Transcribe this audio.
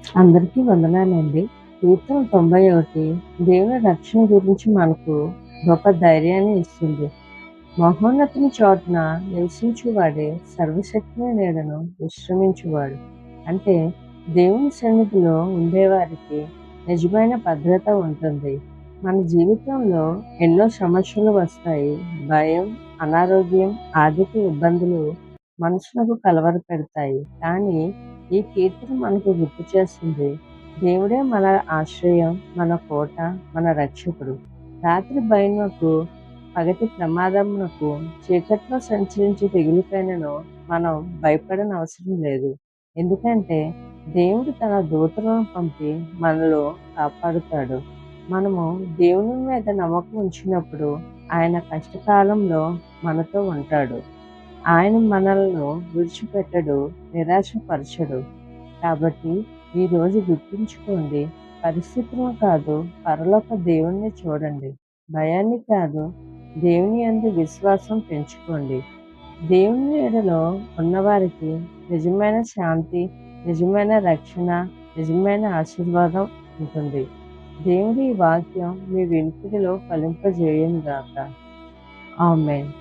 అందరికీ వందనాలండి. కీర్తన 91 దేవుని రక్షణ గురించి మనకు గొప్ప ధైర్యాన్ని ఇస్తుంది. మహోన్నతుని చోటున నివసించువాడే సర్వశక్తిని నీడను విశ్రమించువాడు. అంటే దేవుని సన్నిధిలో ఉండేవారికి నిజమైన భద్రత ఉంటుంది. మన జీవితంలో ఎన్నో సమస్యలు వస్తాయి. భయం, అనారోగ్యం, ఆర్థిక ఇబ్బందులు మనసులకు కలవరపెడతాయి. కానీ ఈ కీర్తన మనకు గుర్తు చేస్తుంది, దేవుడే మన ఆశ్రయం, మన కోట, మన రక్షకుడు. రాత్రి భయమునకు, పగటి ప్రమాదమునకు, చీకట్లో సంచరించే తెగులుకైనను మనం భయపడనవసరం లేదు. ఎందుకంటే దేవుడు తన దూతలను పంపి మనలో కాపాడుతాడు. మనము దేవుని మీద నమ్మకం ఉంచినప్పుడు ఆయన కష్టకాలంలో మనతో ఉంటాడు. ఆయన మనలను విడిచిపెట్టడు, నిరాశపరచడు. కాబట్టి ఈరోజు గుర్తుంచుకోండి, పరిస్థితులను కాదు, పరలోక దేవుణ్ణి చూడండి. భయాన్ని కాదు, దేవుని యందు విశ్వాసం పెంచుకోండి. దేవుని నీడలో ఉన్నవారికి నిజమైన శాంతి, నిజమైన రక్షణ, నిజమైన ఆశీర్వాదం ఉంటుంది. దేవుడి ఈ వాక్యం మీ వినికిడిలో ఫలింపజేయునుగాక. ఆమేన్.